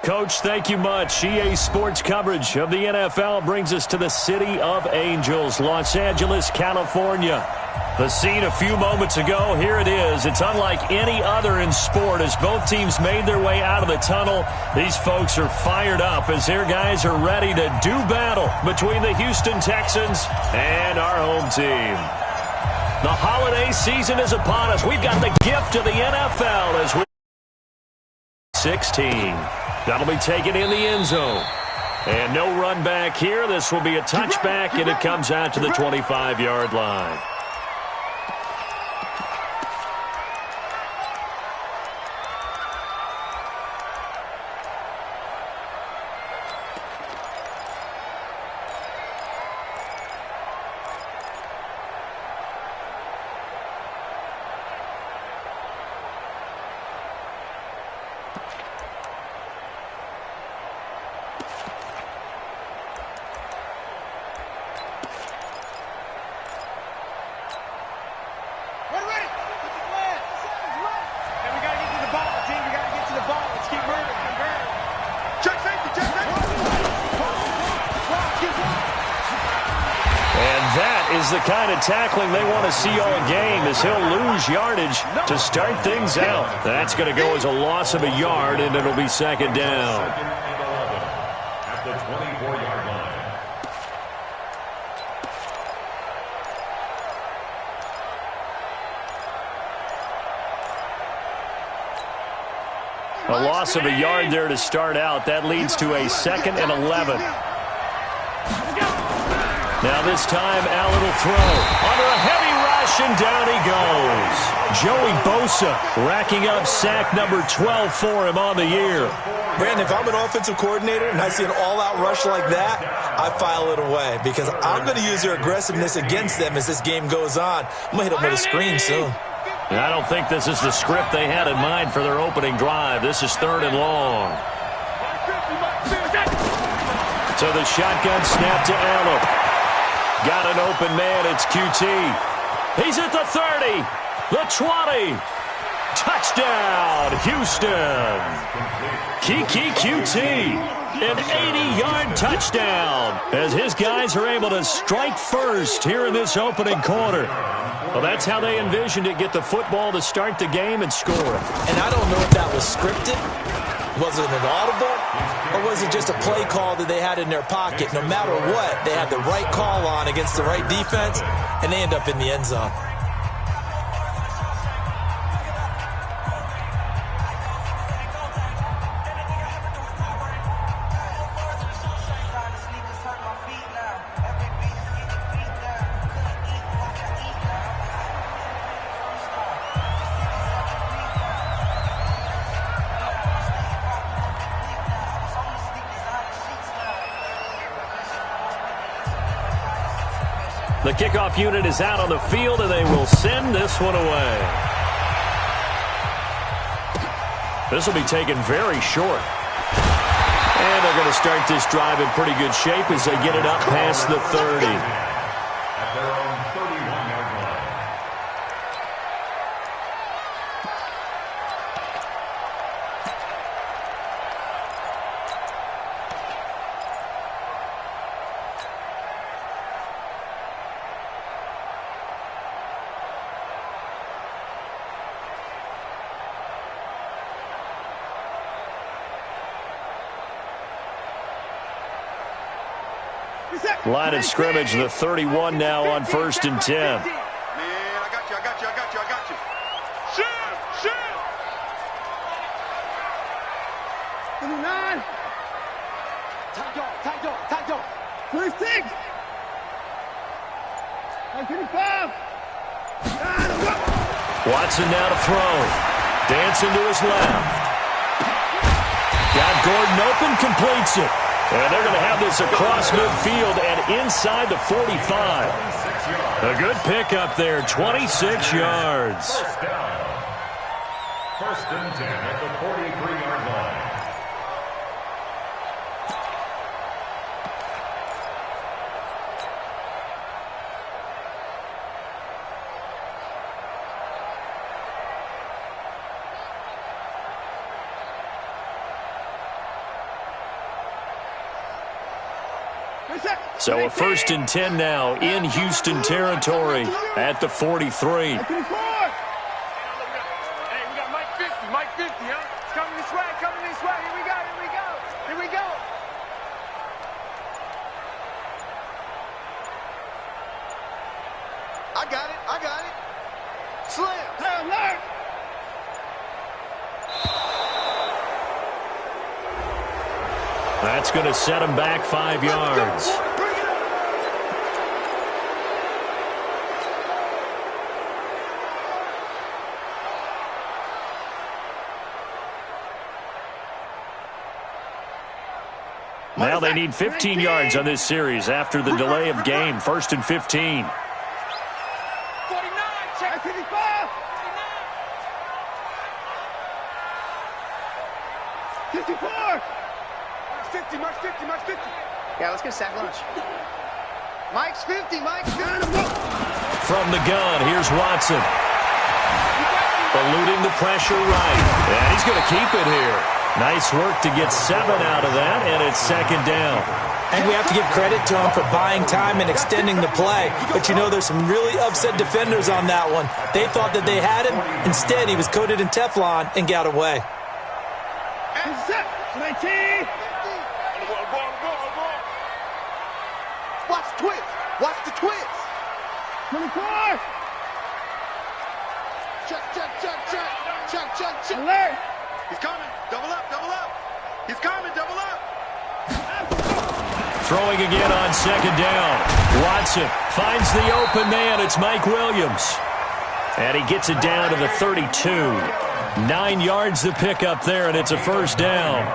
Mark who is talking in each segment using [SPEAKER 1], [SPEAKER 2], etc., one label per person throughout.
[SPEAKER 1] Coach, thank you much. EA Sports coverage of the NFL brings us to the City of Angels, Los Angeles, California. The scene a few moments ago, here it is. It's unlike any other in sport as both teams made their way out of the tunnel. These folks are fired up as their guys are ready to do battle between the Houston Texans and our home team. The holiday season is upon us. We've got the gift of the NFL as we 16. That'll be taken in the end zone. And no run back here. This will be a touchback, and it comes out to the 25-yard line. The kind of tackling they want to see all game as he'll lose yardage to start things out. That's going to go as a loss of a yard, and it'll be second down.
[SPEAKER 2] At the 24-yard line.
[SPEAKER 1] A loss of a yard there to start out. That leads to a 2nd and 11. Now this time, Allen will throw. Under a heavy rush, and down he goes. Joey Bosa racking up sack number 12 for him on the year.
[SPEAKER 3] Brandon, if I'm an offensive coordinator and I see an all-out rush like that, I file it away because I'm going to use their aggressiveness against them as this game goes on. I'm going to hit them with a screen soon.
[SPEAKER 1] And I don't think this is the script they had in mind for their opening drive. This is 3rd and long. So the shotgun snap to Allen. Got an open man, it's QT. He's at the 30, the 20. Touchdown, Houston. Kiki QT, an 80-yard touchdown as his guys are able to strike first here in this opening quarter. Well, that's how they envisioned it, get the football to start the game and score.
[SPEAKER 3] And I don't know if that was scripted. Was it an audible? Or was it just a play call that they had in their pocket? No matter what, they had the right call on against the right defense, and they end up in the end zone.
[SPEAKER 1] The kickoff unit is out on the field, and they will send this one away. This will be taken very short. And they're going to start this drive in pretty good shape as they get it up past the 30.
[SPEAKER 2] At their own 31-yard line.
[SPEAKER 1] Line of scrimmage, the 31 now on 1st and 10.
[SPEAKER 4] Man, I got you. Shoot!
[SPEAKER 5] 29. Tight dog. 26. 25.
[SPEAKER 1] Watson now to throw. Dancing to his left. Got Gordon open, completes it. And they're going to have this across midfield and inside the 45. A good pickup there, 26 yards.
[SPEAKER 2] First down. 1st and 10 at the 43-yard line.
[SPEAKER 1] So a 1st and 10 now in Houston territory at the 43.
[SPEAKER 5] Hey, we
[SPEAKER 4] got Mike 50, Mike 50, huh? It's coming this way, coming this way. Here we go, here we go, here we go. I got it. Slam.
[SPEAKER 5] Hey, alert!
[SPEAKER 1] That's going to set him back 5 yards. Now they need 15 yards on this series after the delay of game. 1st and 15.
[SPEAKER 4] 49, check
[SPEAKER 5] 55! 54!
[SPEAKER 4] 50, Mike's 50, Mike's 50.
[SPEAKER 6] Yeah, let's get a sack lunch. Mike's 50, Mike's 50.
[SPEAKER 1] From the gun, here's Watson. Eluding the pressure right. And he's going to keep it here. Nice work to get 7 out of that, and it's 2nd down.
[SPEAKER 3] And we have to give credit to him for buying time and extending the play. But, you know, there's some really upset defenders on that one. They thought that they had him. Instead, he was coated in Teflon and got away.
[SPEAKER 5] 19!
[SPEAKER 4] Watch the twist. Watch the twist.
[SPEAKER 5] 24!
[SPEAKER 4] Check.
[SPEAKER 5] Alert!
[SPEAKER 4] He's coming. Double up. He's coming. Double up.
[SPEAKER 1] Throwing again on 2nd down. Watson finds the open man. It's Mike Williams. And he gets it down to the 32. 9 yards to pick up there, and it's a 1st down.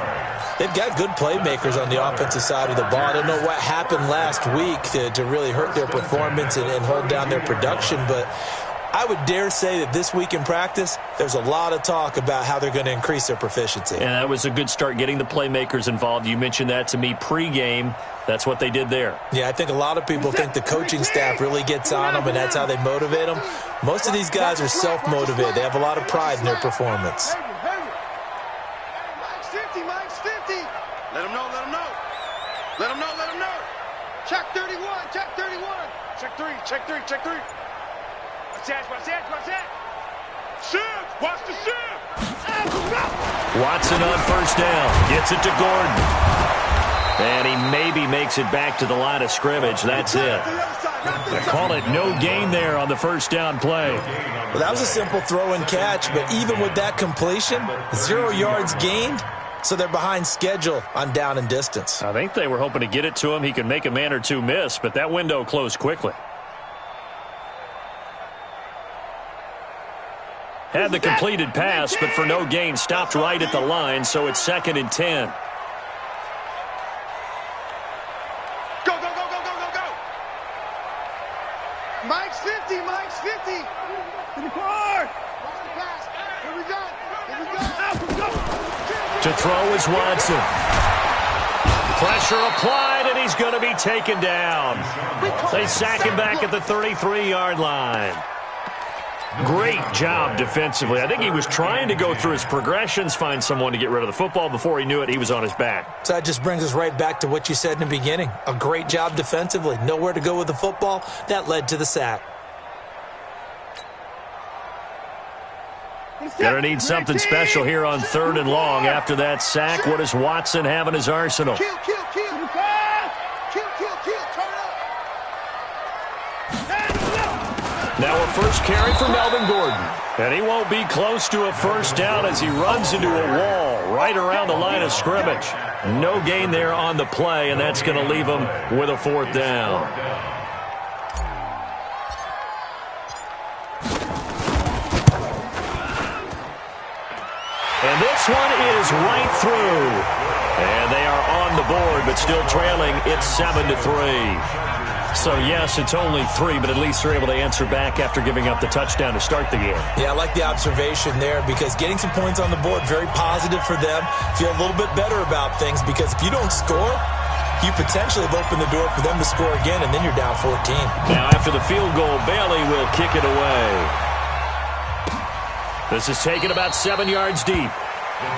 [SPEAKER 3] They've got good playmakers on the offensive side of the ball. I don't know what happened last week to really hurt their performance and hold down their production, but I would dare say that this week in practice, there's a lot of talk about how they're going to increase their proficiency.
[SPEAKER 1] And that was a good start getting the playmakers involved. You mentioned that to me pregame. That's what they did there.
[SPEAKER 3] Yeah, I think a lot of people think the coaching staff really gets on them, and that's how they motivate them. Most of these guys are self-motivated. They have a lot of pride in their performance.
[SPEAKER 4] Mike's 50. Let him know. Check 31. Check 3. Watch that. Shift. Watch the shift.
[SPEAKER 1] Watson on 1st down. Gets it to Gordon. And he maybe makes it back to the line of scrimmage. That's it. They call it no gain there on the 1st down play.
[SPEAKER 3] Well, that was a simple throw and catch, but even with that completion, 0 yards gained, so they're behind schedule on down and distance.
[SPEAKER 1] I think they were hoping to get it to him. He could make a man or two miss, but that window closed quickly. Had the completed pass, but for no gain, stopped right at the line, so it's 2nd and 10.
[SPEAKER 4] Go. Mike's 50.
[SPEAKER 5] To the car!
[SPEAKER 4] Watch the pass. Here we go.
[SPEAKER 1] To throw is Watson. Pressure applied, and he's going to be taken down. They sack him back at the 33-yard line. Great job defensively. I think he was trying to go through his progressions, find someone to get rid of the football. Before he knew it, he was on his back.
[SPEAKER 3] So that just brings us right back to what you said in the beginning. A great job defensively. Nowhere to go with the football. That led to the sack.
[SPEAKER 1] Going to need something special here on 3rd and long. After that sack, what does Watson have in his arsenal?
[SPEAKER 4] Kill. Turn up.
[SPEAKER 1] Now a first carry for Melvin Gordon. And he won't be close to a 1st down as he runs into a wall right around the line of scrimmage. No gain there on the play, and that's going to leave him with a 4th down. And this one is right through. And they are on the board, but still trailing. It's 7-3. So, yes, it's only 3, but at least they're able to answer back after giving up the touchdown to start the game.
[SPEAKER 3] Yeah, I like the observation there because getting some points on the board, very positive for them. Feel a little bit better about things because if you don't score, you potentially have opened the door for them to score again, and then you're down 14.
[SPEAKER 1] Now, after the field goal, Bailey will kick it away. This is taken about 7 yards deep.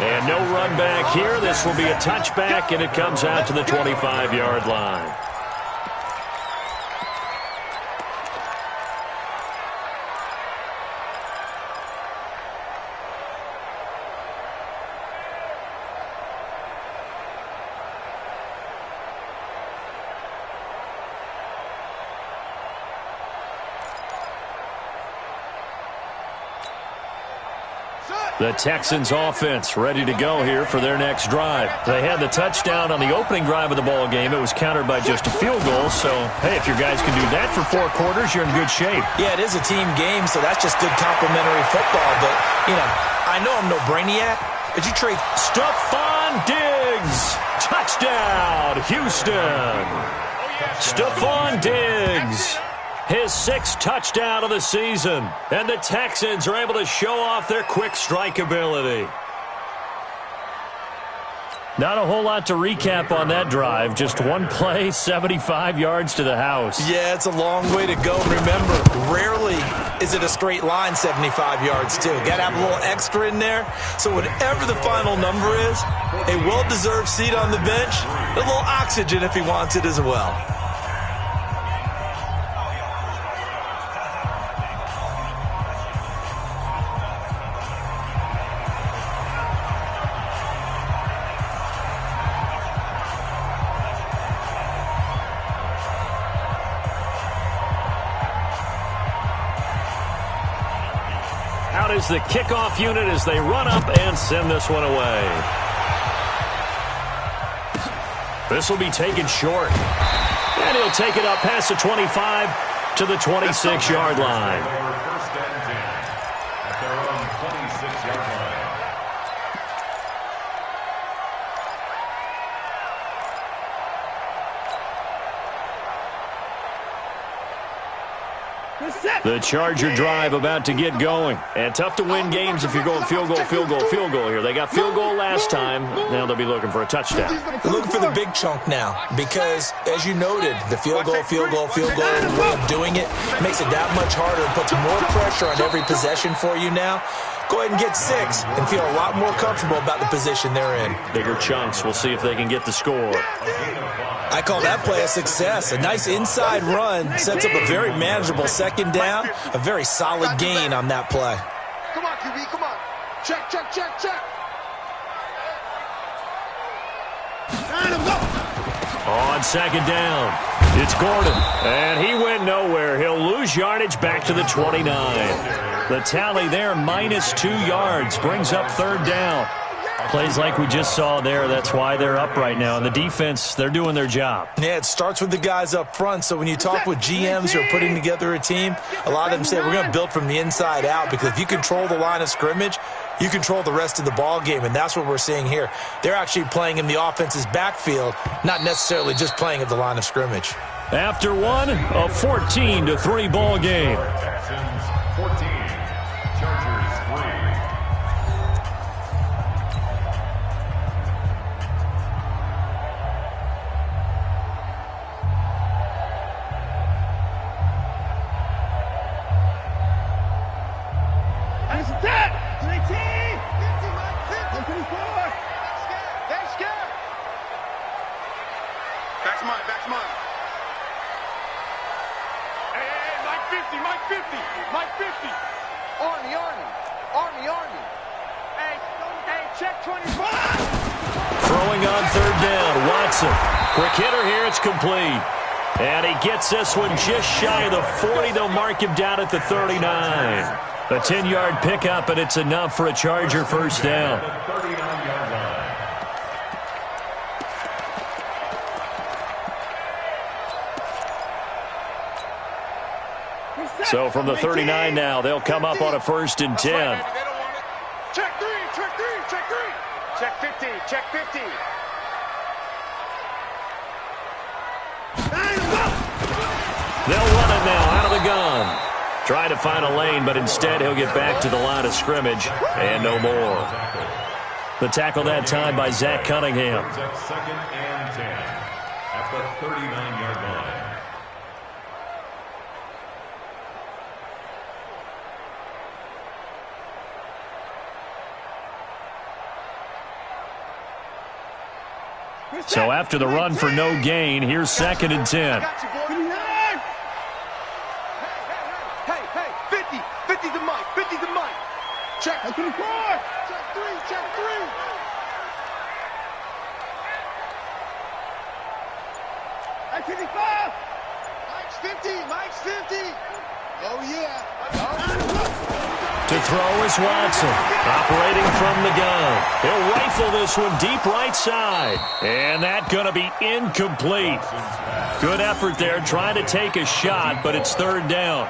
[SPEAKER 1] And no run back here. This will be a touchback, and it comes out to the 25-yard line. The Texans offense ready to go here for their next drive. They had the touchdown on the opening drive of the ball game. It was countered by just a field goal. So, hey, if your guys can do that for 4 quarters, you're in good shape.
[SPEAKER 3] Yeah, it is a team game, so that's just good complimentary football. But, you know, I know I'm no brainiac, but you trade
[SPEAKER 1] Stephon Diggs. Touchdown, Houston. Stephon Diggs. His 6th touchdown of the season. And the Texans are able to show off their quick strike ability. Not a whole lot to recap on that drive. Just one play, 75 yards to the house.
[SPEAKER 3] Yeah, it's a long way to go. Remember, rarely is it a straight line 75 yards, too. Got to have a little extra in there. So whatever the final number is, a well-deserved seat on the bench, a little oxygen if he wants it as well.
[SPEAKER 1] Out is the kickoff unit as they run up and send this one away. This will be taken short. And he'll take it up past the 25 to the 26-yard line.
[SPEAKER 2] First and 10 at their own 26-yard line.
[SPEAKER 1] The Charger drive about to get going. And tough to win games if you're going field goal, field goal, field goal here. They got field goal last time. Now they'll be looking for a touchdown.
[SPEAKER 3] They're looking for the big chunk now because, as you noted, the field goal, way of doing it makes it that much harder and puts more pressure on every possession for you now. Go ahead and get 6 and feel a lot more comfortable about the position they're in.
[SPEAKER 1] Bigger chunks. We'll see if they can get the score.
[SPEAKER 3] I call that play a success. A nice inside run sets up a very manageable second down. A very solid gain on that play.
[SPEAKER 6] Come on, QB, come on. Check, check, check, check.
[SPEAKER 1] On second down, it's Gordon. And he went nowhere. He'll lose yardage back to the 29. The tally there, -2 yards, brings up third down. Plays like we just saw there. That's why they're up right now. And the defense, they're doing their job.
[SPEAKER 3] Yeah, it starts with the guys up front. So when you talk with GMs who are putting together a team, a lot of them say we're going to build from the inside out because if you control the line of scrimmage, you control the rest of the ball game, and that's what we're seeing here. They're actually playing in the offense's backfield, not necessarily just playing at the line of scrimmage.
[SPEAKER 1] After one, a 14-3 ball game.
[SPEAKER 2] Texans 14, Chargers 3.
[SPEAKER 6] Back's mine.
[SPEAKER 4] Hey, Mike 50, Mike 50, Mike 50.
[SPEAKER 6] Army.
[SPEAKER 4] Hey, check 24.
[SPEAKER 1] Throwing on third down, Watson. Quick hitter here, it's complete. And he gets this one just shy of the 40. They'll mark him down at the 39. A 10-yard pickup, and it's enough for a Charger first down. So from the 39 now, they'll come up on a 1st and 10.
[SPEAKER 4] They don't want it. Check 3. Check 50, check 50.
[SPEAKER 1] They'll run it now out of the gun. Trying to find a lane, but instead he'll get back to the line of scrimmage and no more. The tackle that time by Zach Cunningham.
[SPEAKER 2] 2nd and 10 at the 39-yard line.
[SPEAKER 1] So after the run for no gain, here's 2nd and 10.
[SPEAKER 6] Hey, 50 to Mike, 50 to Mike. Check 3. Check 3.
[SPEAKER 5] At 55.
[SPEAKER 6] Mike's 50. Oh, yeah.
[SPEAKER 1] To throw is Watson, operating from the gun. He'll rifle this one deep right side. And that's going to be incomplete. Good effort there, trying to take a shot, but it's third down.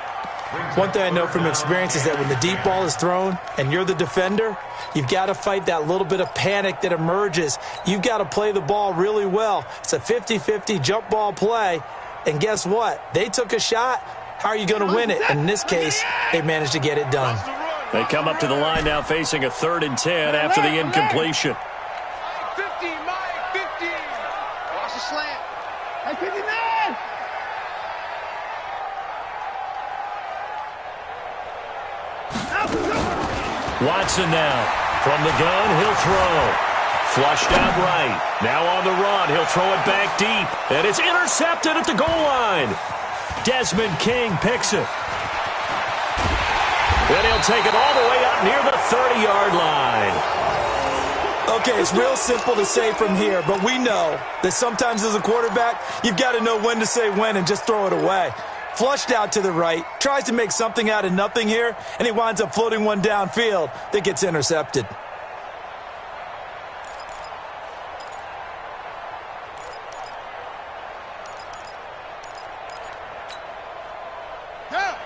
[SPEAKER 3] One thing I know from experience is that when the deep ball is thrown and you're the defender, you've got to fight that little bit of panic that emerges. You've got to play the ball really well. It's a 50-50 jump ball play. And guess what? They took a shot. How are you going to win it? And in this case, they managed to get it done.
[SPEAKER 1] They come up to the line now facing a 3rd and 10 after the incompletion.
[SPEAKER 6] 50, Mike, 50. Watch the slant.
[SPEAKER 5] Hey, 59.
[SPEAKER 1] Watson now. From the gun, he'll throw. Flushed out right. Now on the run, he'll throw it back deep. And it's intercepted at the goal line. Desmond King picks it. And he'll take it all the way up near the 30-yard line.
[SPEAKER 3] Okay, it's real simple to say from here, but we know that sometimes as a quarterback, you've got to know when to say when and just throw it away. Flushed out to the right, tries to make something out of nothing here, and he winds up floating one downfield that gets intercepted.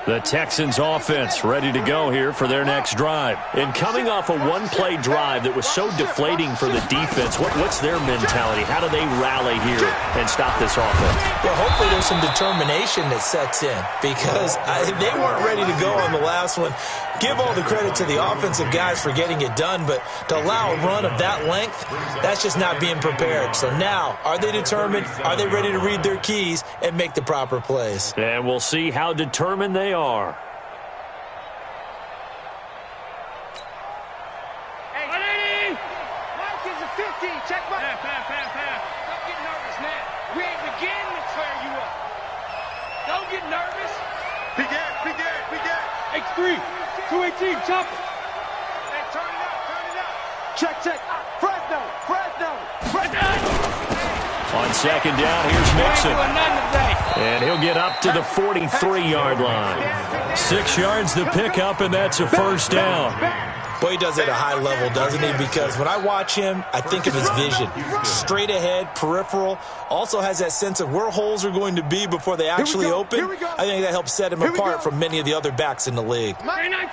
[SPEAKER 1] The Texans offense ready to go here for their next drive. And coming off a one-play drive that was so deflating for the defense, what's their mentality? How do they rally here and stop this offense?
[SPEAKER 3] Well, hopefully there's some determination that sets in because they weren't ready to go on the last one. Give all the credit to the offensive guys for getting it done, but to allow a run of that length, that's just not being prepared. So now, are they determined? Are they ready to read their keys and make the proper plays?
[SPEAKER 1] And we'll see how determined they are.
[SPEAKER 4] Hey,
[SPEAKER 6] Mike is a 50. Check Mike. Don't get nervous, man. We ain't beginning to tear you up. Don't get nervous. Big gap.
[SPEAKER 4] X3, 218, chop it.
[SPEAKER 6] Hey, turn it up. Check. Fresno.
[SPEAKER 1] On second down, here's Mixon.
[SPEAKER 4] Doing nothing today.
[SPEAKER 1] And he'll get up to the 43-yard line. 6 yards to pick up, and that's a first down.
[SPEAKER 3] Boy, he does it at a high level, doesn't he? Because when I watch him, I think of his vision. Straight ahead, peripheral. Also has that sense of where holes are going to be before they actually open. I think that helps set him apart from many of the other backs in the league.
[SPEAKER 4] 319.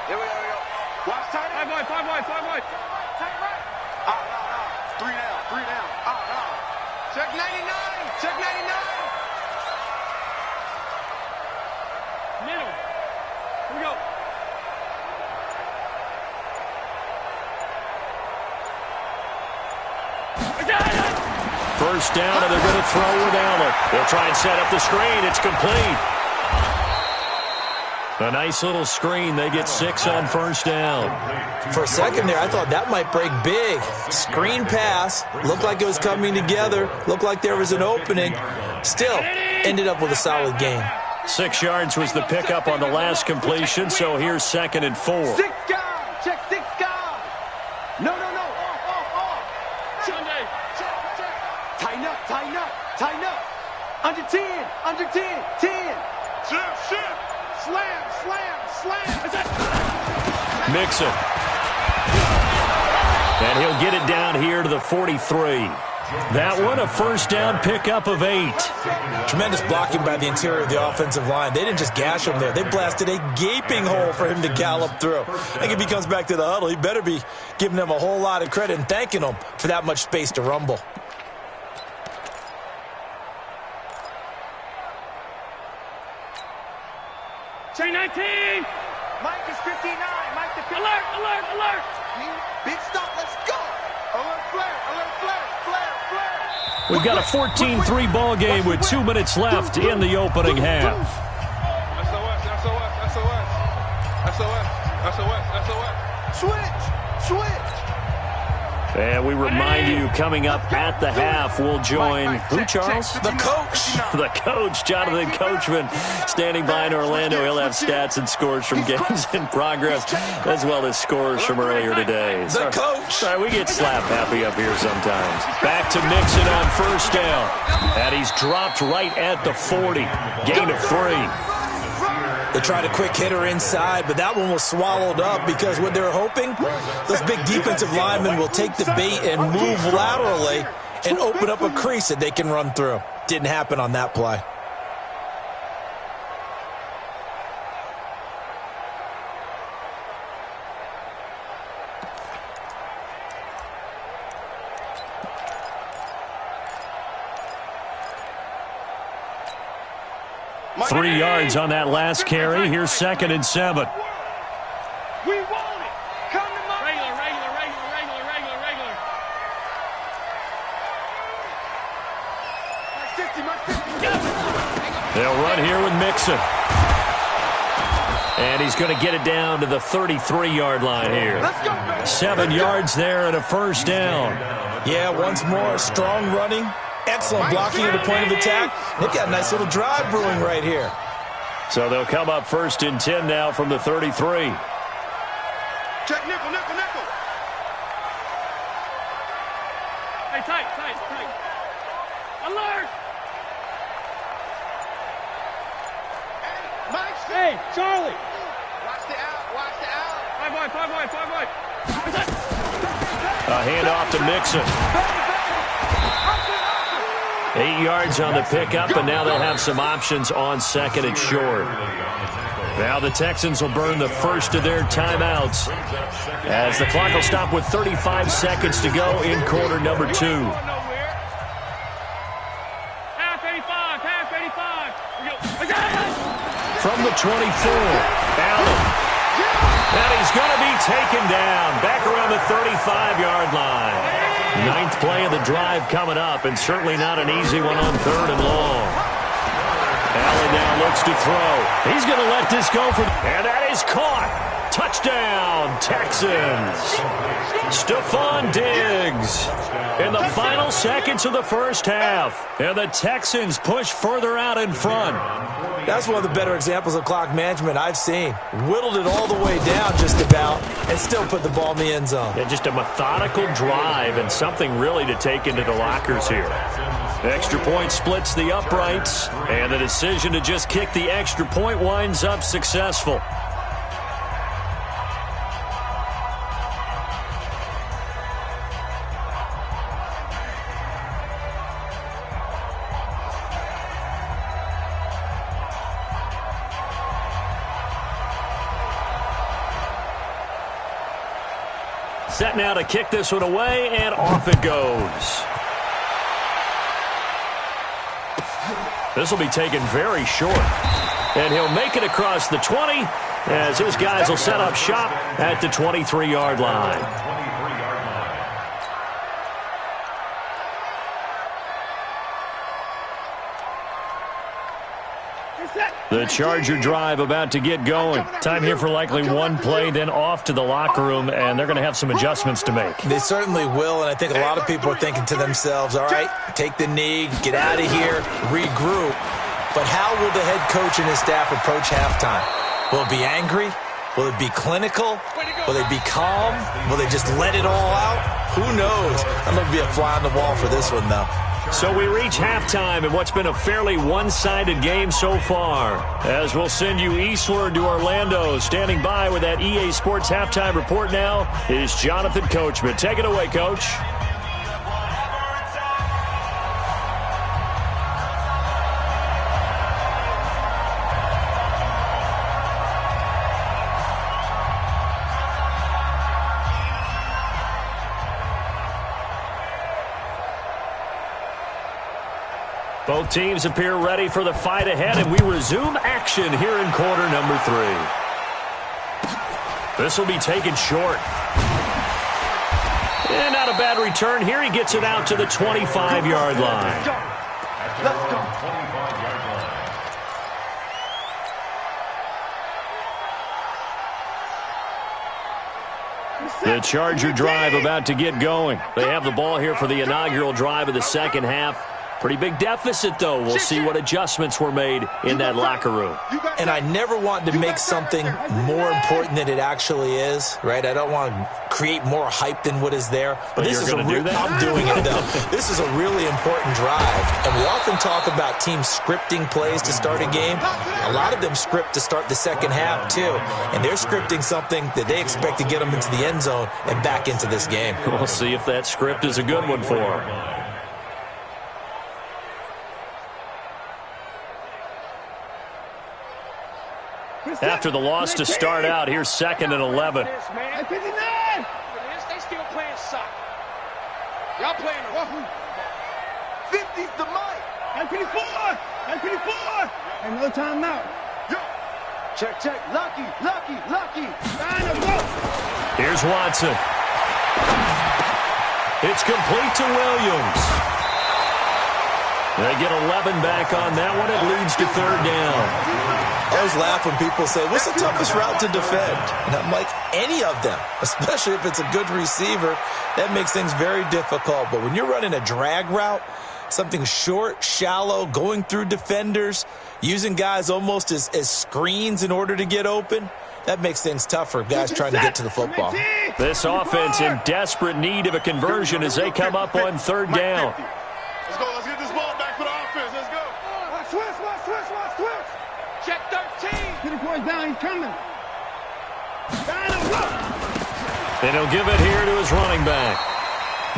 [SPEAKER 6] Here we go. Watch tight end.
[SPEAKER 4] 5 wide.
[SPEAKER 6] Tight right. Three down. Check 99.
[SPEAKER 4] Middle. Here we go.
[SPEAKER 1] First down, and they're going to throw without it. They'll try and set up the screen. It's complete. A nice little screen. They get 6 on first down.
[SPEAKER 3] For a second there, I thought that might break big. Screen pass. Looked like it was coming together. Looked like there was an opening. Still, ended up with a solid gain.
[SPEAKER 1] 6 yards was the pickup on the last completion, so here's 2nd and 4.
[SPEAKER 6] 6 guys. Check 6 guys. No. Off. Check. Tighten up. Under 10. 10. Shift. Slam.
[SPEAKER 1] Mixon. And he'll get it down here to the 43. That one, a first down pickup of 8.
[SPEAKER 3] Tremendous blocking by the interior of the offensive line. They didn't just gash him there. They blasted a gaping hole for him to gallop through. I think if he comes back to the huddle, he better be giving them a whole lot of credit and thanking them for that much space to rumble.
[SPEAKER 4] Chain 19.
[SPEAKER 6] Mike is 59. Mike the 59.
[SPEAKER 4] Alert.
[SPEAKER 6] Big stop. Let's go. Alert flare.
[SPEAKER 1] We've got a 14-3 ball game with 2 minutes left in the opening half.
[SPEAKER 6] SOS. Switch.
[SPEAKER 1] And we remind you, coming up at the half, we'll join, who, Charles?
[SPEAKER 3] The coach.
[SPEAKER 1] The coach, Jonathan Coachman, standing by in Orlando. He'll have stats and scores from games in progress, as well as scores from earlier today.
[SPEAKER 3] The coach.
[SPEAKER 1] Sorry, we get slap happy up here sometimes. Back to Mixon on first down. And he's dropped right at the 40. Gain of 3.
[SPEAKER 3] They tried a quick hitter inside, but that one was swallowed up because what they're hoping, those big defensive linemen will take the bait and move laterally and open up a crease that they can run through. Didn't happen on that play.
[SPEAKER 1] Three yards on that last carry. Here's 2nd and 7.
[SPEAKER 4] We want it. Come to my regular.
[SPEAKER 1] They'll run here with Mixon. And he's going to get it down to the 33-yard line here. 7 yards there and a first down.
[SPEAKER 3] Yeah, once more, strong running. Excellent blocking at the point of attack. They've got a nice little drive brewing right here.
[SPEAKER 1] So they'll come up 1st and 10 now from the 33.
[SPEAKER 6] Check nickel.
[SPEAKER 4] Hey, tight. Alert! Hey, Charlie!
[SPEAKER 5] Watch the out.
[SPEAKER 4] 5 wide.
[SPEAKER 1] A handoff to Mixon. 8 yards on the pickup, and now they'll have some options on 2nd and short. Now the Texans will burn the first of their timeouts as the clock will stop with 35 seconds to go in quarter number 2.
[SPEAKER 4] Half 85.
[SPEAKER 1] From the 24, Allen. And he's going to be taken down back around the 35-yard line. 9th play of the drive coming up, and certainly not an easy one on 3rd and long. Allen now looks to throw. He's going to let this go and that is caught. Touchdown, Texans. Stephon Diggs in the final seconds of the first half. And the Texans push further out in front.
[SPEAKER 3] That's one of the better examples of clock management I've seen. Whittled it all the way down just about and still put the ball in the end zone.
[SPEAKER 1] Yeah, just a methodical drive and something really to take into the lockers here. The extra point splits the uprights, and the decision to just kick the extra point winds up successful. Set now to kick this one away, and off it goes. This will be taken very short. And he'll make it across the 20 as his guys will set up shop at the 23-yard line. The Charger drive about to get going. Time here for likely one play, then off to the locker room, and they're going to have some adjustments to make.
[SPEAKER 3] They certainly will, and I think a lot of people are thinking to themselves, all right, take the knee, get out of here, regroup. But how will the head coach and his staff approach halftime? Will it be angry? Will it be clinical? Will they be calm? Will they just let it all out? Who knows? I'm going to be a fly on the wall for this one, though.
[SPEAKER 1] So we reach halftime in what's been a fairly one-sided game so far. As we'll send you eastward to Orlando. Standing by with that EA Sports halftime report now is Jonathan Coachman. Take it away, Coach. Both teams appear ready for the fight ahead, and we resume action here in quarter number 3. This will be taken short. And not a bad return here. He gets it out to the 25-yard line.
[SPEAKER 5] Let's go.
[SPEAKER 1] The Charger drive about to get going. They have the ball here for the inaugural drive of the second half. Pretty big deficit, though. We'll see what adjustments were made in that locker room.
[SPEAKER 3] And I never want to make something more important than it actually is, right? I don't want to create more hype than what is there. But this is I'm doing it, though. This is a really important drive. And we often talk about teams scripting plays to start a game. A lot of them script to start the second half, too. And they're scripting something that they expect to get them into the end zone and back into this game.
[SPEAKER 1] We'll see if that script is a good one for them. After the loss to start out, here's 2nd and 11.
[SPEAKER 4] They still playing soccer. Y'all playing the
[SPEAKER 5] 50's the mic.
[SPEAKER 4] 54. And no timeout.
[SPEAKER 5] Check. Lucky.
[SPEAKER 1] Here's Watson. It's complete to Williams. They get 11 back on that one. It leads to 3rd down.
[SPEAKER 3] I always laugh when people say, what's the toughest route to defend? And I'm like, any of them, especially if it's a good receiver. That makes things very difficult. But when you're running a drag route, something short, shallow, going through defenders, using guys almost as screens in order to get open, that makes things tough for guys trying to get to the football.
[SPEAKER 1] This offense in desperate need of a conversion as they come up on 3rd down.
[SPEAKER 6] Let's go. Let's get this ball back for the offense. Let's go.
[SPEAKER 4] Watch switch.
[SPEAKER 6] Check 13.
[SPEAKER 4] Get the point down. He's coming.
[SPEAKER 1] And he'll give it here to his running back.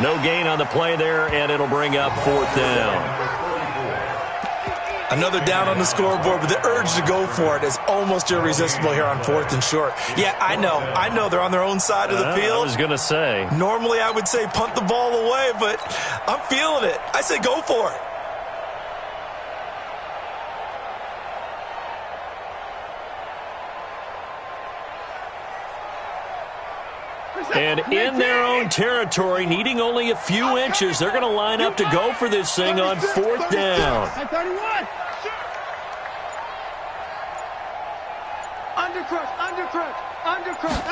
[SPEAKER 1] No gain on the play there, and it'll bring up 4th down.
[SPEAKER 3] Another down on the scoreboard, but the urge to go for it is almost irresistible here on 4th and short. Yeah, I know they're on their own side of the field.
[SPEAKER 1] I was going to say.
[SPEAKER 3] Normally I would say punt the ball away, but I'm feeling it. I say go for it.
[SPEAKER 1] And in their own territory, needing only a few inches, they're going to line up to go for this thing on 4th down.
[SPEAKER 4] 31. Undercrush.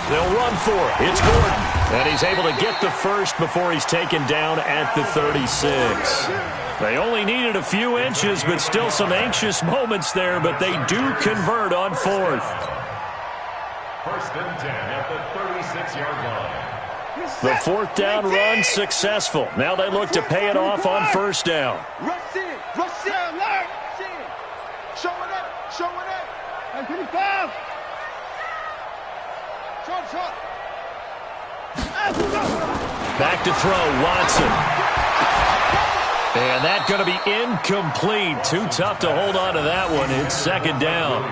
[SPEAKER 1] They'll run for it. It's Gordon. And he's able to get the first before he's taken down at the 36. They only needed a few inches, but still some anxious moments there, but they do convert on 4th.
[SPEAKER 2] 1st and 10 at the 36-yard line.
[SPEAKER 1] The 4th down run successful. Now they look to pay it off on 1st down.
[SPEAKER 4] Rush in. Showing up. 55. Short.
[SPEAKER 1] Back to throw, Watson. And that's going to be incomplete. Too tough to hold on to that one. It's 2nd down.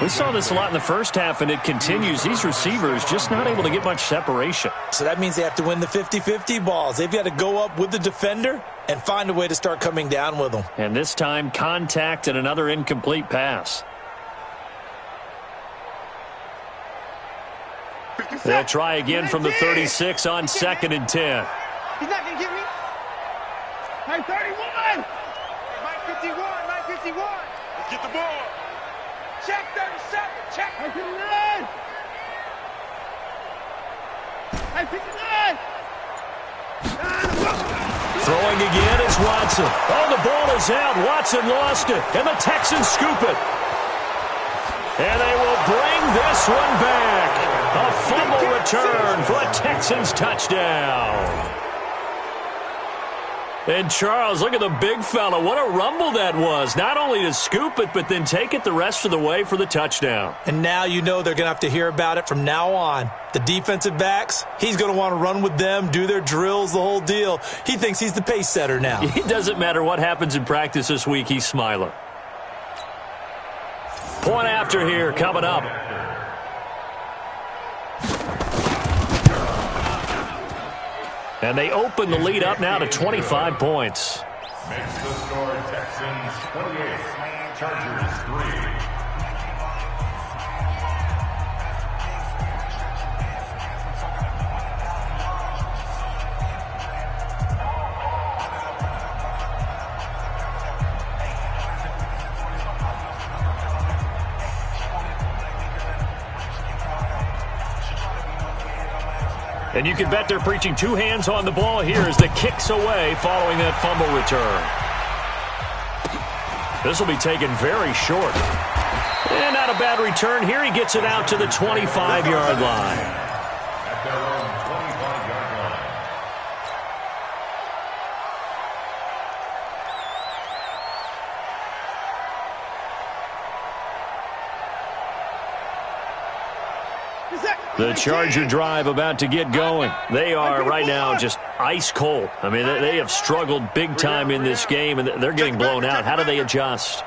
[SPEAKER 1] We saw this a lot in the first half, and it continues. These receivers just not able to get much separation.
[SPEAKER 3] So that means they have to win the 50-50 balls. They've got to go up with the defender and find a way to start coming down with them.
[SPEAKER 1] And this time, contact and another incomplete pass. They'll try again from the 36 on 2nd and 10.
[SPEAKER 4] He's not going to get me. 31. 51.
[SPEAKER 6] Let's get the ball.
[SPEAKER 4] Check 37. Check 59. 59.
[SPEAKER 1] Throwing again is Watson. Oh, the ball is out. Watson lost it, and the Texans scoop it. And they will bring this one back. A fumble return for a Texans touchdown. And Charles, look at the big fella. What a rumble that was. Not only to scoop it, but then take it the rest of the way for the touchdown.
[SPEAKER 3] And now you know they're going to have to hear about it from now on. The defensive backs, he's going to want to run with them, do their drills, the whole deal. He thinks he's the pace setter now.
[SPEAKER 1] It doesn't matter what happens in practice this week. He's smiling. Point after here coming up. And they open the lead up now to 25 points.
[SPEAKER 2] Makes the score Texans 28, Chargers 3.
[SPEAKER 1] And you can bet they're preaching two hands on the ball here as the kick's away following that fumble return. This will be taken very short. And not a bad return here. He gets it out to the 25-yard line.
[SPEAKER 2] At their own 25-yard line.
[SPEAKER 1] The Charger drive about to get going. They are right now just ice cold. I mean, they have struggled big time in this game, and they're getting blown out. How do they adjust?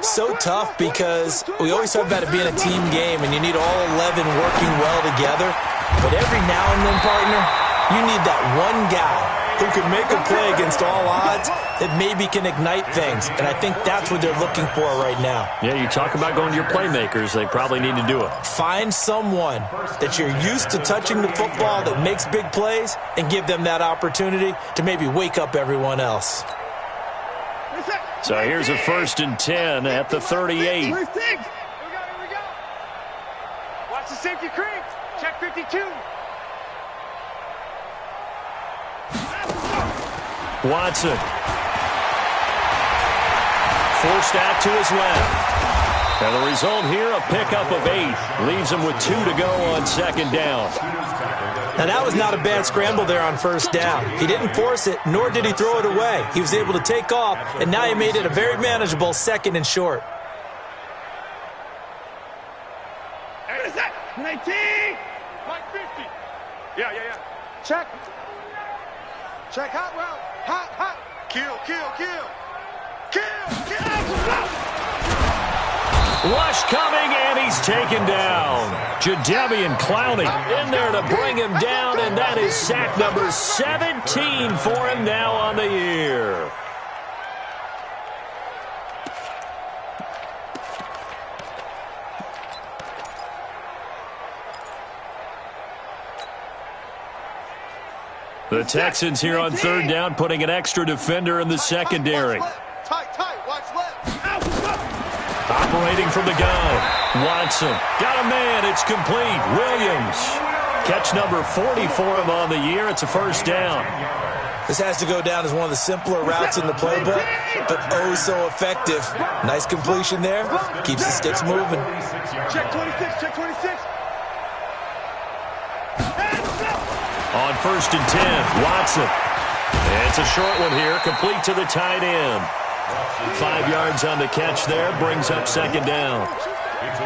[SPEAKER 3] So tough because we always talk about it being a team game, and you need all 11 working well together. But every now and then, partner, you need that one guy who can make a play against all odds that maybe can ignite things. And I think that's what they're looking for right now.
[SPEAKER 1] Yeah, you talk about going to your playmakers. They probably need to do it.
[SPEAKER 3] Find someone that you're used to touching the football that makes big plays and give them that opportunity to maybe wake up everyone else.
[SPEAKER 1] So here's a 1st and 10 at the 38.
[SPEAKER 4] Here we go. Watch the safety creep. Check 52.
[SPEAKER 1] Watson. Forced out to his left. And the result here, a pickup of 8. Leaves him with 2 to go on 2nd down.
[SPEAKER 3] Now, that was not a bad scramble there on 1st down. He didn't force it, nor did he throw it away. He was able to take off, and now he made it a very manageable 2nd and short.
[SPEAKER 4] 19. Like 50. Yeah.
[SPEAKER 5] Check. Check hot route. Hot. Kill.
[SPEAKER 1] Rush coming, and he's taken down. Jadeveon Clowney in there to bring him down, and that is sack number 17 for him now on the year. The Texans here on 3rd down, putting an extra defender in the secondary.
[SPEAKER 5] Tight. Watch left.
[SPEAKER 1] Operating from the gun. Watson. Got a man. It's complete. Williams. Catch number 40 for him on the year. It's a 1st down.
[SPEAKER 3] This has to go down as one of the simpler routes in the playbook, but oh so effective. Nice completion there. Keeps the sticks moving.
[SPEAKER 4] Check 26.
[SPEAKER 1] On 1st and 10, Watson. It's a short one here, complete to the tight end. 5 yards on the catch there, brings up 2nd down.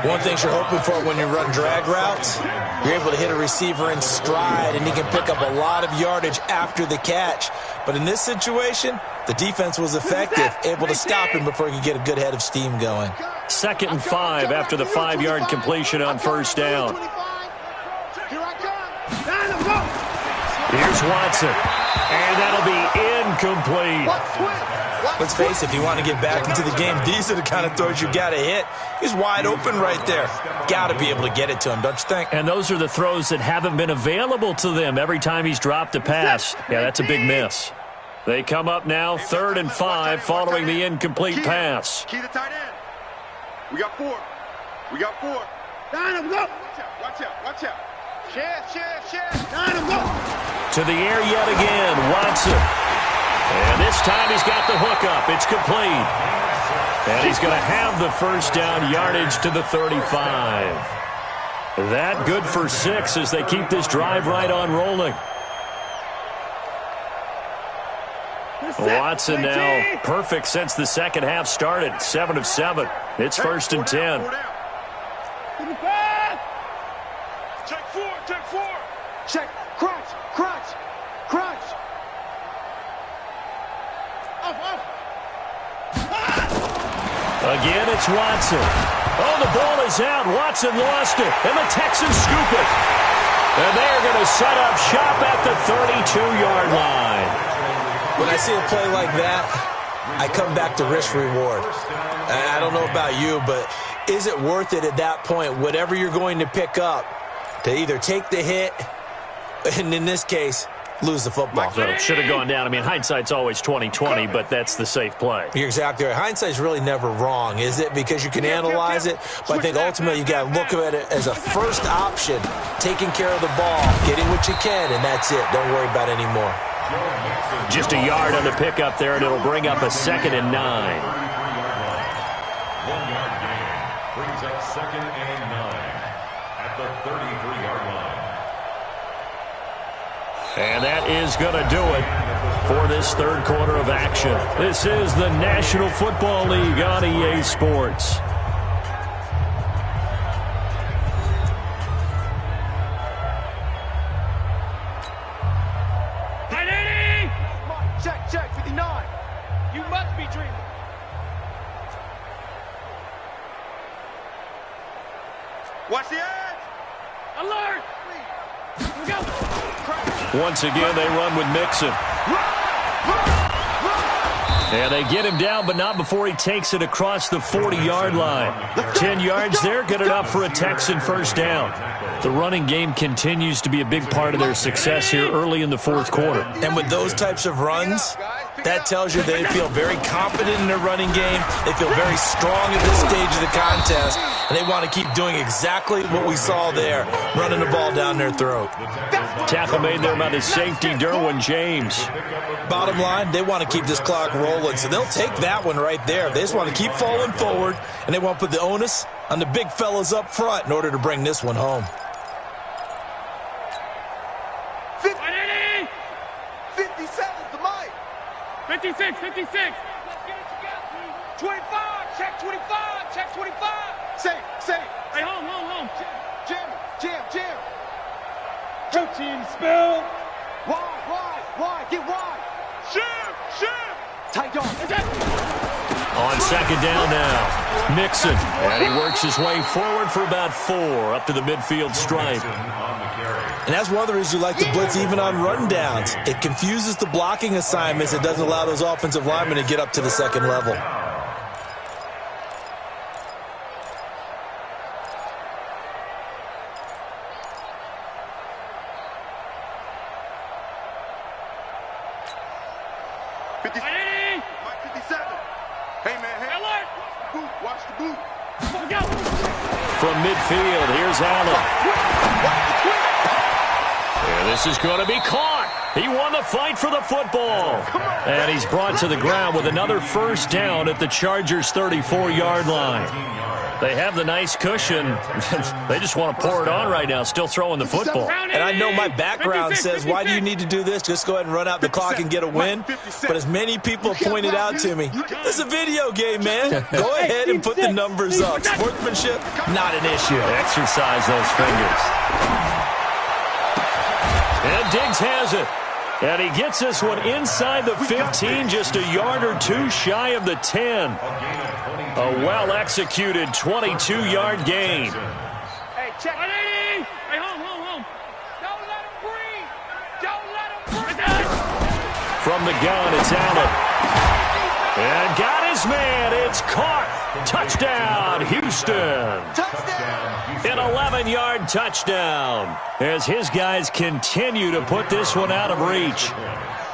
[SPEAKER 3] One thing you're hoping for when you run drag routes, you're able to hit a receiver in stride, and he can pick up a lot of yardage after the catch. But in this situation, the defense was effective, able to stop him before he could get a good head of steam going.
[SPEAKER 1] 2nd and 5 after the 5-yard completion on 1st down. Here's Watson, and that'll be incomplete.
[SPEAKER 3] Let's face it, if you want to get back into the game, these are the kind of throws you got to hit. He's wide open right there. Got to be able to get it to him, don't you think?
[SPEAKER 1] And those are the throws that haven't been available to them every time he's dropped a pass. Yeah, that's a big miss. They come up now, 3rd and 5, following the incomplete pass.
[SPEAKER 5] Key the tight end. We got 4.
[SPEAKER 4] Down, go.
[SPEAKER 5] Watch out. Share.
[SPEAKER 1] To the air yet again, Watson. And this time he's got the hookup. It's complete. And he's going to have the 1st down, yardage to the 35. That good for 6 as they keep this drive right on rolling. Watson now perfect since the 2nd half started. 7 of 7. It's 1st and 10.
[SPEAKER 5] Check. Crunch.
[SPEAKER 1] Again, it's Watson. Oh, the ball is out. Watson lost it, and the Texans scoop it. And they're going to set up shop at the 32-yard line.
[SPEAKER 3] When I see a play like that, I come back to risk-reward. I don't know about you, but is it worth it at that point, whatever you're going to pick up, to either take the hit And in this case, lose the football.
[SPEAKER 1] So it should have gone down. I mean, hindsight's always 20/20, but that's the safe play.
[SPEAKER 3] You're exactly right. Hindsight's really never wrong, is it? Because you can analyze it, but I think ultimately you got to look at it as a first option, taking care of the ball, getting what you can, and that's it. Don't worry about any more.
[SPEAKER 1] Just a yard on the pickup there, and it'll bring up a 2nd and 9.
[SPEAKER 2] 1 yard gain brings up 2nd and 9 at the 33-yard line.
[SPEAKER 1] And that is going to do it for this third quarter of action. This is the National Football League on EA Sports.
[SPEAKER 5] Check, 59.
[SPEAKER 6] You must be dreaming.
[SPEAKER 5] Watch the edge.
[SPEAKER 6] Alert! Here we go.
[SPEAKER 1] Once again, they run with Mixon. And they get him down, but not before he takes it across the 40-yard line. 10 yards there, good enough for a Texan first down. The running game continues to be a big part of their success here early in the fourth quarter.
[SPEAKER 3] And with those types of runs, that tells you they feel very confident in their running game. They feel very strong at this stage of the contest, and they want to keep doing exactly what we saw there, running the ball down their throat.
[SPEAKER 1] Tackle made there by the safety, Derwin James.
[SPEAKER 3] Bottom line, they want to keep this clock rolling, so they'll take that one right there. They just want to keep falling forward, and they want to put the onus on the big fellas up front in order to bring this one home.
[SPEAKER 5] 57's the mic.
[SPEAKER 6] 56, 56.
[SPEAKER 5] Let's get it together. 25, check 25, check 25. Safe.
[SPEAKER 6] Hey, home.
[SPEAKER 5] Jam.
[SPEAKER 6] Protein spill.
[SPEAKER 5] Wide, get wide.
[SPEAKER 6] Shoot.
[SPEAKER 5] Tight dog.
[SPEAKER 1] On second down now, Mixon. And he works his way forward for about 4 up to the midfield stripe.
[SPEAKER 3] And that's one of the reasons you like to blitz even on rundowns. It confuses the blocking assignments. It doesn't allow those offensive linemen to get up to the second level.
[SPEAKER 5] Mike 57. Hey, man.
[SPEAKER 6] Alert.
[SPEAKER 5] Boot, watch the boot.
[SPEAKER 6] Go.
[SPEAKER 1] From midfield, here's Allen. And this is going to be caught. He won the fight for the football. And he's brought to the ground with another first down at the Chargers' 34-yard line. They have the nice cushion. They just want to pour it on right now, still throwing the football.
[SPEAKER 3] And I know my background says, why do you need to do this? Just go ahead and run out the clock and get a win. But as many people have pointed out to me, this is a video game, man. Go ahead and put the numbers up. Sportsmanship, not an issue.
[SPEAKER 1] Exercise those fingers. And Diggs has it. And he gets this one inside the 15, just a yard or two shy of the 10. A well-executed 22-yard gain.
[SPEAKER 6] Hey, check. Hey, home. Don't let him breathe.
[SPEAKER 1] From the gun, it's Allen. And got his man. It's caught. Touchdown, Houston. An 11-yard touchdown as his guys continue to put this one out of reach.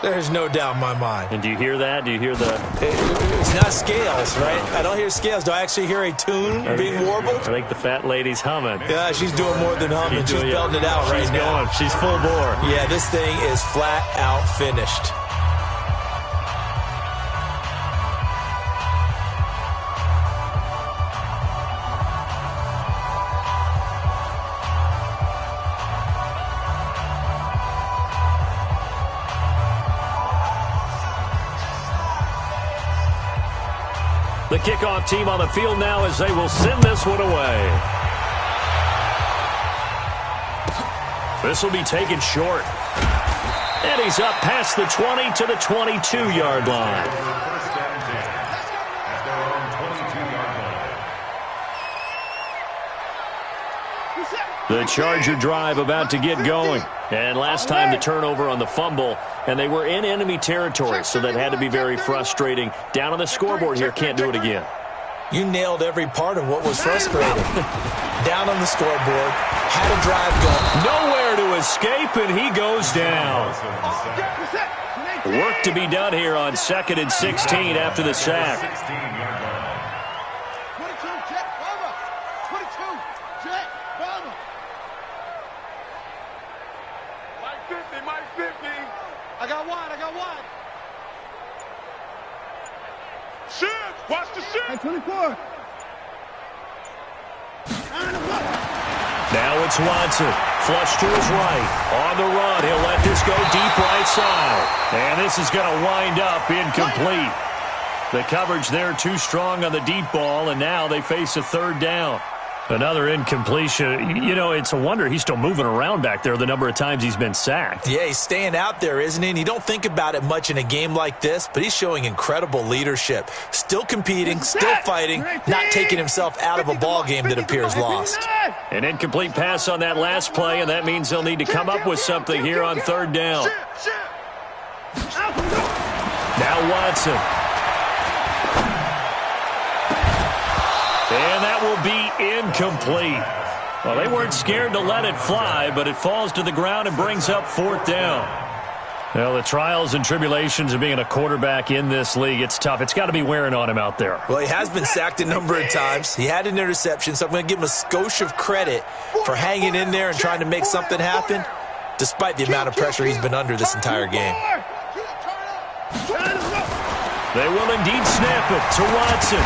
[SPEAKER 3] There's no doubt in my mind.
[SPEAKER 1] And do you hear that? Do you hear the...
[SPEAKER 3] It's not scales, right? I don't hear scales. Do I actually hear a tune being warbled?
[SPEAKER 1] I think the fat lady's humming.
[SPEAKER 3] Yeah, she's doing more than humming. She's belting it out right now.
[SPEAKER 1] She's full bore.
[SPEAKER 3] Yeah, this thing is flat out finished.
[SPEAKER 1] The kickoff team on the field now as they will send this one away. This will be taken short. And he's up past the 20 to the 22-yard line. The Charger drive about to get going. And last time the turnover on the fumble, and they were in enemy territory, so that had to be very frustrating. Down on the scoreboard here, can't do it again.
[SPEAKER 3] You nailed every part of what was frustrating. Down on the scoreboard, had a drive going.
[SPEAKER 1] Nowhere there to escape, and he goes down. Work to be done here on 2nd and 16 after the sack.
[SPEAKER 6] 22, Jet, Bama. 22, Jet, Bama. Mike 50, Mike 50. I got one. Shift, watch the shift. Hey, 24.
[SPEAKER 1] Now it's Watson. Flush to his right. On the run. He'll let this go deep right side. And this is going to wind up incomplete. The coverage there too strong on the deep ball, and now they face a 3rd down. Another incompletion. You know, it's a wonder he's still moving around back there the number of times he's been sacked.
[SPEAKER 3] Yeah, he's staying out there, isn't he? And you don't think about it much in a game like this, but he's showing incredible leadership. Still competing, still fighting, not taking himself out of a ball game that appears lost.
[SPEAKER 1] An incomplete pass on that last play, and that means they'll need to come up with something here on 3rd down. Now Watson. And that will be incomplete. Well, they weren't scared to let it fly, but it falls to the ground and brings up 4th down. Well, the trials and tribulations of being a quarterback in this league, it's tough. It's got to be wearing on him out there.
[SPEAKER 3] Well, he has been sacked a number of times. He had an interception, so I'm going to give him a skosh of credit for hanging in there and trying to make something happen, despite the amount of pressure he's been under this entire game.
[SPEAKER 1] They will indeed snap it to Watson.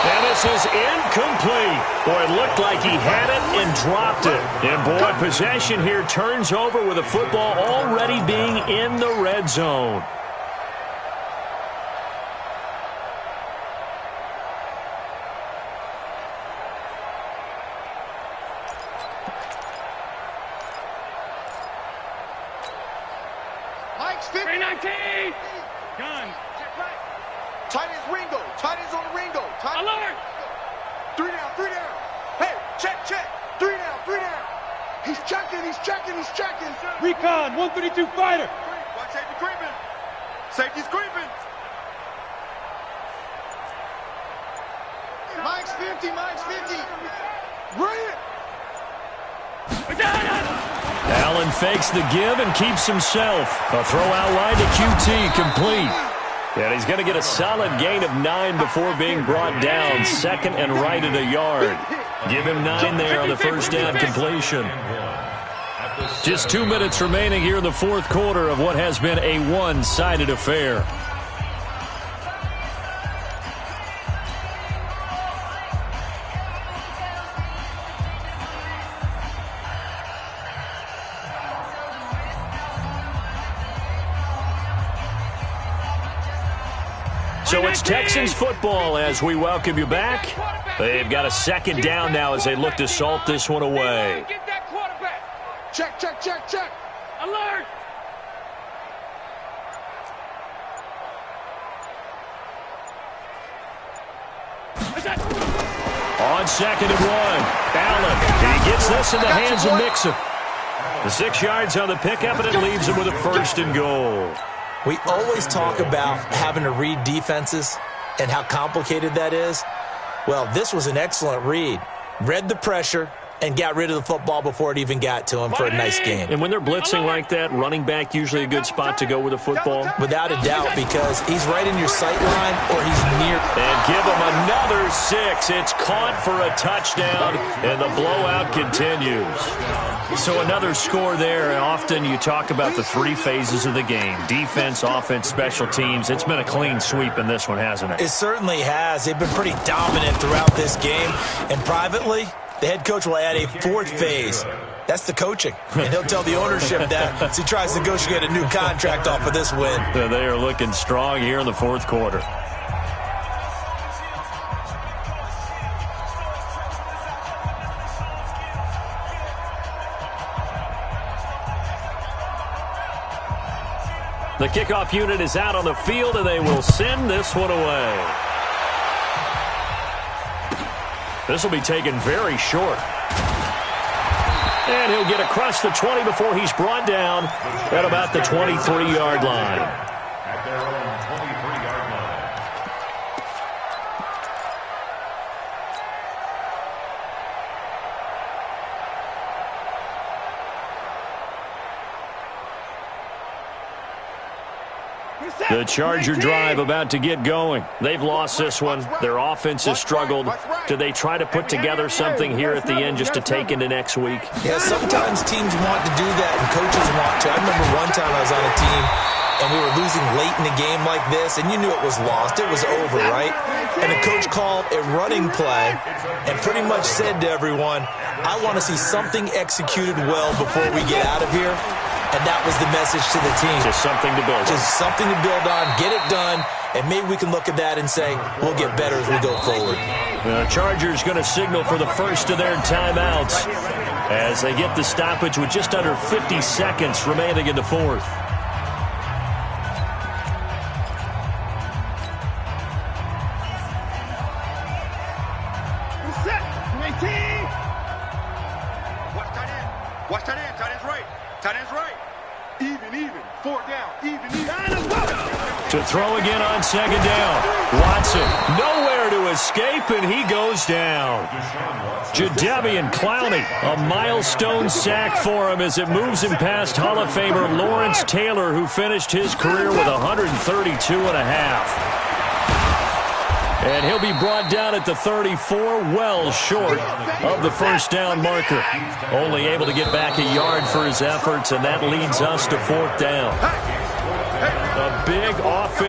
[SPEAKER 1] And this is incomplete. Boy, it looked like he had it and dropped it. And, boy, possession here turns over with the football already being in the red zone.
[SPEAKER 6] Mike's 50. 319. Gun. Tight ends Ringo. Tight ends on Ringo. Alert. 3 down, 3 down. Hey, check. 3 down, 3 down. He's checking. Recon, 132 fighter. Watch safety creeping. Safety's creeping. Mike's 50. Bring it.
[SPEAKER 1] Allen fakes the give and keeps himself. A throw out wide to QT, complete. And he's going to get a solid gain of 9 before being brought down. 2nd and right at a yard. Give him 9 there on the 1st down completion. Just 2 minutes remaining here in the 4th quarter of what has been a one-sided affair. So it's Texans football as we welcome you back. They've got a 2nd down now as they look to salt this one away.
[SPEAKER 6] Get that quarterback. Check. Alert.
[SPEAKER 1] On 2nd and 1, Allen. He gets this in the hands of Mixon. The 6 yards on the pickup, and it leaves him with a 1st and goal.
[SPEAKER 3] We always talk about having to read defenses and how complicated that is. Well, this was an excellent read. Read the pressure and got rid of the football before it even got to him for a nice game.
[SPEAKER 1] And when they're blitzing like that, running back usually a good spot to go with the football?
[SPEAKER 3] Without a doubt, because he's right in your sight line or he's near.
[SPEAKER 1] And give him another 6. It's caught for a touchdown, and the blowout continues. So another score there. Often you talk about the 3 phases of the game. Defense, offense, special teams. It's been a clean sweep in this one, hasn't it?
[SPEAKER 3] It certainly has. They've been pretty dominant throughout this game. And privately, the head coach will add a 4th phase. That's the coaching. And he'll tell the ownership that as he tries to negotiate a new contract off of this win.
[SPEAKER 1] They are looking strong here in the 4th quarter. The kickoff unit is out on the field, and they will send this one away. This will be taken very short. And he'll get across the 20 before he's brought down at about the 23-yard line.
[SPEAKER 2] At their own 23-yard line.
[SPEAKER 1] The Charger drive about to get going. They've lost this one. Their offense has struggled. Do they try to put together something here at the end just to take into next week?
[SPEAKER 3] Yeah, sometimes teams want to do that and coaches want to. I remember one time I was on a team and we were losing late in a game like this, and you knew it was lost. It was over, right? And the coach called a running play and pretty much said to everyone, I want to see something executed well before we get out of here. And that was the message to the team.
[SPEAKER 1] Just something to build on.
[SPEAKER 3] Just something to build on, get it done, and maybe we can look at that and say, we'll get better as we go forward.
[SPEAKER 1] The Chargers going to signal for the first of their timeouts as they get the stoppage with just under 50 seconds remaining in the fourth.
[SPEAKER 6] Watch tight end. Tight end's right. Tight end's right. Even. 4 down. Even.
[SPEAKER 1] To throw again on second down. Watson nowhere to escape, and he goes down. Jadeveon Clowney, a milestone sack for him as it moves him past Hall of Famer Lawrence Taylor, who finished his career with 132.5. And he'll be brought down at the 34, well short of the first down marker. Only able to get back a yard for his efforts, and that leads us to 4th down. A big offense.